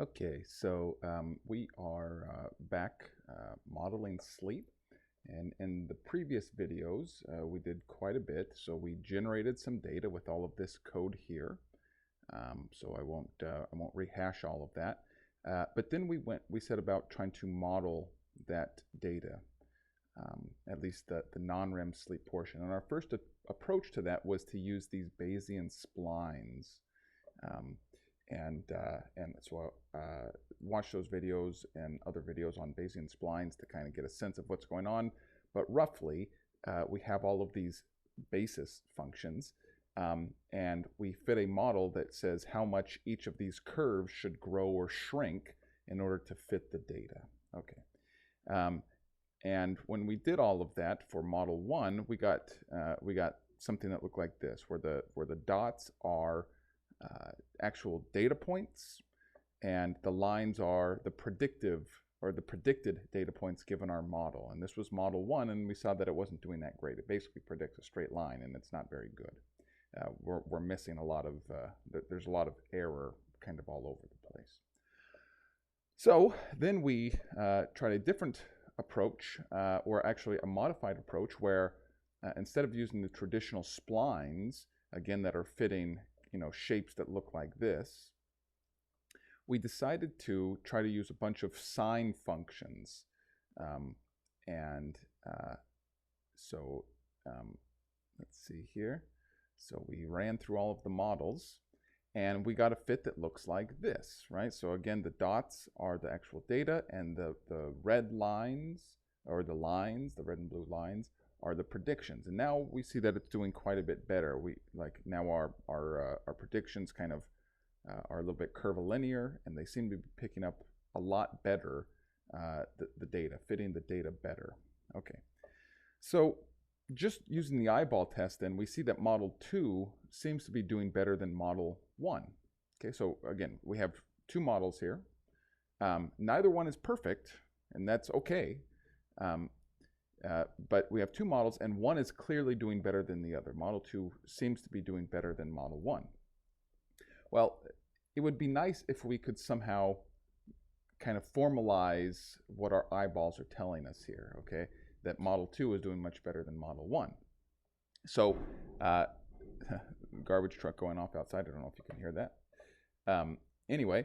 Okay, so we are back modeling sleep. And in the previous videos, we did quite a bit. So we generated some data with all of this code here. So I won't rehash all of that. But then we set about trying to model that data, at least the non-REM sleep portion. And our first approach to that was to use these Bayesian splines. And so watch those videos and other videos on Bayesian splines to kind of get a sense of what's going on. But roughly, we have all of these basis functions, and we fit a model that says how much each of these curves should grow or shrink in order to fit the data. Okay. And when we did all of that for model 1, we got something that looked like this, where the dots are actual data points, and the lines are the predicted data points given our model. And this was model 1, and we saw that it wasn't doing that great. It basically predicts a straight line, and it's not very good. We're missing a lot of, there's a lot of error kind of all over the place. So then we tried a different approach, or actually a modified approach, where instead of using the traditional splines, again, that are fitting shapes that look like this, we decided to try to use a bunch of sine functions. Let's see here. So we ran through all of the models, and we got a fit that looks like this, right? So again, the dots are the actual data, and the red lines, or the red and blue lines, are the predictions. And now we see that it's doing quite a bit better. Now our predictions kind of are a little bit curvilinear, and they seem to be picking up a lot better the data, fitting the data better. Okay, so just using the eyeball test, then we see that model 2 seems to be doing better than model 1. Okay, so again, we have two models here. Neither one is perfect, and that's okay. But we have two models, and one is clearly doing better than the other. Model 2 seems to be doing better than Model 1. Well, it would be nice if we could somehow kind of formalize what our eyeballs are telling us here, okay? That Model 2 is doing much better than Model 1. So, garbage truck going off outside, I don't know if you can hear that. Anyway,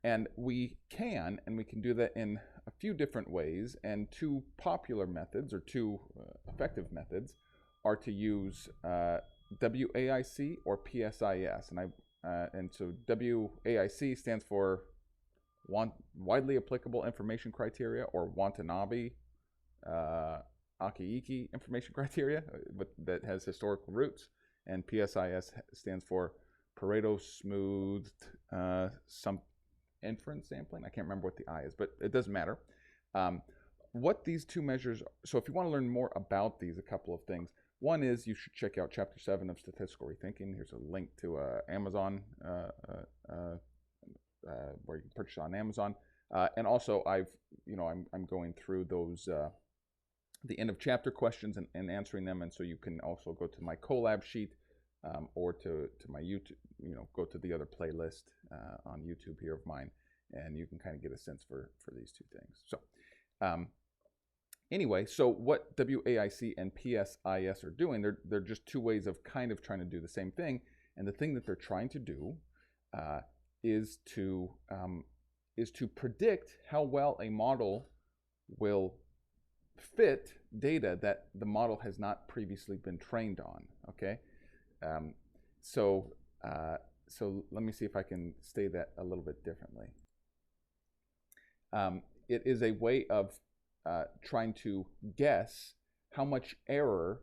and we can do that in a few different ways, and two popular methods, or two effective methods, are to use WAIC or PSIS. And so WAIC stands for Widely Applicable Information Criteria, or Watanabe Akiiki Information Criteria, that has historical roots. And PSIS stands for Pareto Smoothed some inference sampling. I can't remember what the I is, but it doesn't matter. What these two measures, so if you want to learn more about these, a couple of things. One is you should check out Chapter 7 of Statistical Rethinking. Here's a link to Amazon, where you can purchase it on Amazon. And also, I'm going through those the end of chapter questions and answering them. And so you can also go to my Colab sheet, or to my YouTube, go to the other playlist on YouTube here of mine, and you can kind of get a sense for these two things. So anyway, so what WAIC and PSIS are doing, they're just two ways of kind of trying to do the same thing. And the thing that they're trying to do is to predict how well a model will fit data that the model has not previously been trained on. Okay, so let me see if I can say that a little bit differently. It is a way of trying to guess how much error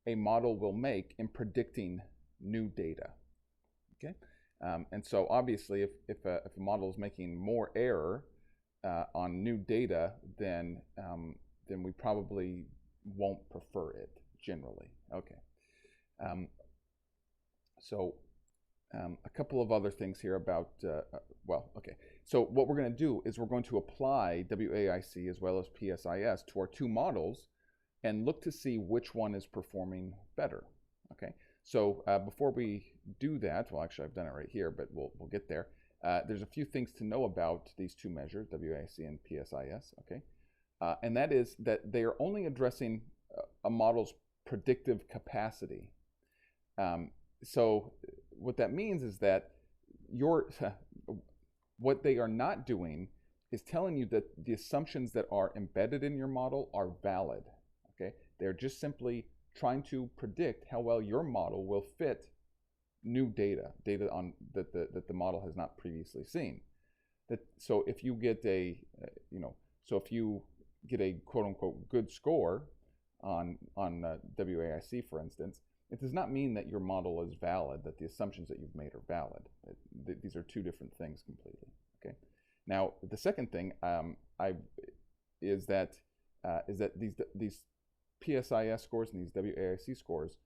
a model will make in predicting new data. Okay, and so obviously, if a model is making more error on new data, then we probably won't prefer it generally. Okay. A couple of other things here about, okay. So what we're going to do is we're going to apply WAIC as well as PSIS to our two models and look to see which one is performing better. Okay. So before we do that, well, actually I've done it right here, but we'll get there. there's a few things to know about these two measures, WAIC and PSIS, okay? And that is that they are only addressing a model's predictive capacity. So what that means is that what they are not doing is telling you that the assumptions that are embedded in your model are valid, okay? They're just simply trying to predict how well your model will fit new data on that the model has not previously seen. So if you get a if you get a quote unquote good score on WAIC, for instance, it does not mean that your model is valid, that the assumptions that you've made are valid. These are two different things completely. Okay. Now the second thing is that these PSIS scores and these WAIC scores,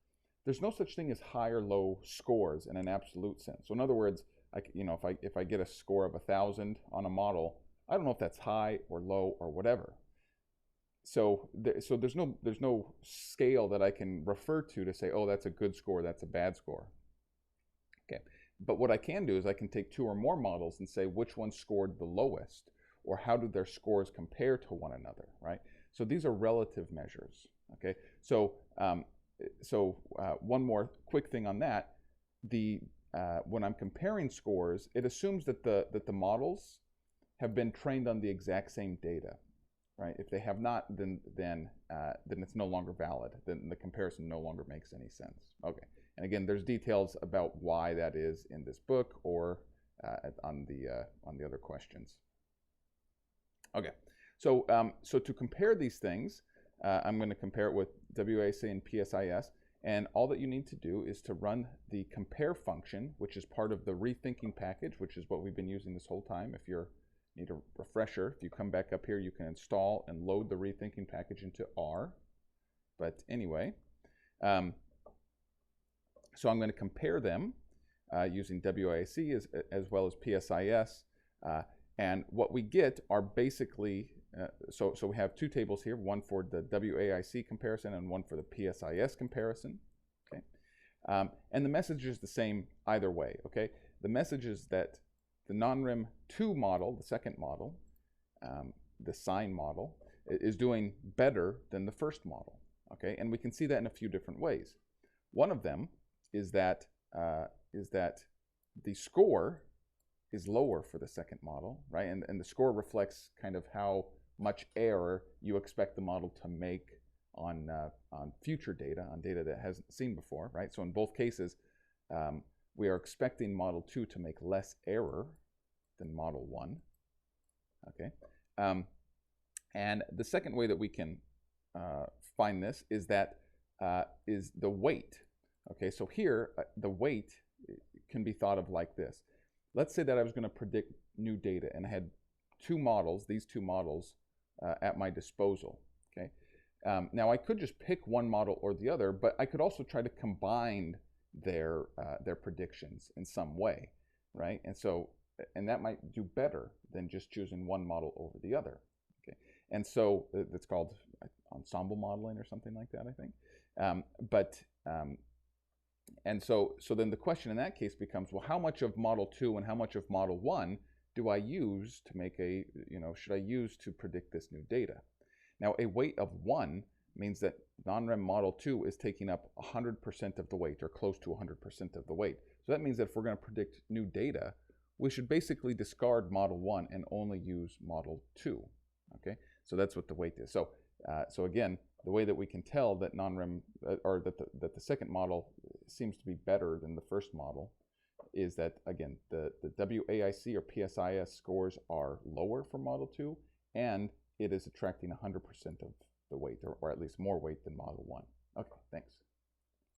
there's no such thing as high or low scores in an absolute sense. So in other words, if I get a score of 1,000 on a model, I don't know if that's high or low or whatever. So there's no scale that I can refer to say, oh, that's a good score, that's a bad score. Okay. But what I can do is I can take two or more models and say which one scored the lowest, or how do their scores compare to one another, right? So these are relative measures. Okay. So one more quick thing on that: when I'm comparing scores, it assumes that the models have been trained on the exact same data, right? If they have not, then it's no longer valid. Then the comparison no longer makes any sense. Okay. And again, there's details about why that is in this book or on the other questions. Okay. So to compare these things, I'm going to compare it with WAIC and PSIS, and all that you need to do is to run the compare function, which is part of the rethinking package, which is what we've been using this whole time. If you need a refresher, if you come back up here, you can install and load the rethinking package into R. But anyway, so I'm going to compare them using WAIC as well as PSIS, and what we get are basically so we have two tables here, one for the WAIC comparison and one for the PSIS comparison. Okay, and the message is the same either way. Okay, the message is that the non-RIM 2 model, the second model, the sign model, is doing better than the first model. Okay, and we can see that in a few different ways. One of them is that the score is lower for the second model, right? And the score reflects kind of how much error you expect the model to make on future data, on data that hasn't seen before, right? So in both cases, we are expecting model 2 to make less error than model 1, okay? And the second way that we can find this is is the weight. Okay, so here, the weight can be thought of like this. Let's say that I was going to predict new data and I had these two models at my disposal. Okay, now I could just pick one model or the other, but I could also try to combine their predictions in some way, right? And that might do better than just choosing one model over the other. Okay, and so that's called ensemble modeling or something like that, I think. And so then the question in that case becomes, well, how much of model 2 and how much of model 1 do I use to make should I use to predict this new data? Now, a weight of 1 means that non-REM model 2 is taking up 100% of the weight, or close to 100% of the weight. So that means that if we're going to predict new data, we should basically discard model 1 and only use model 2. Okay, so that's what the weight is. So again, the way that we can tell that non-REM or that the second model seems to be better than the first model is that, again, the WAIC or PSIS scores are lower for model 2, and it is attracting 100% of the weight, or at least more weight than model 1. Okay, thanks.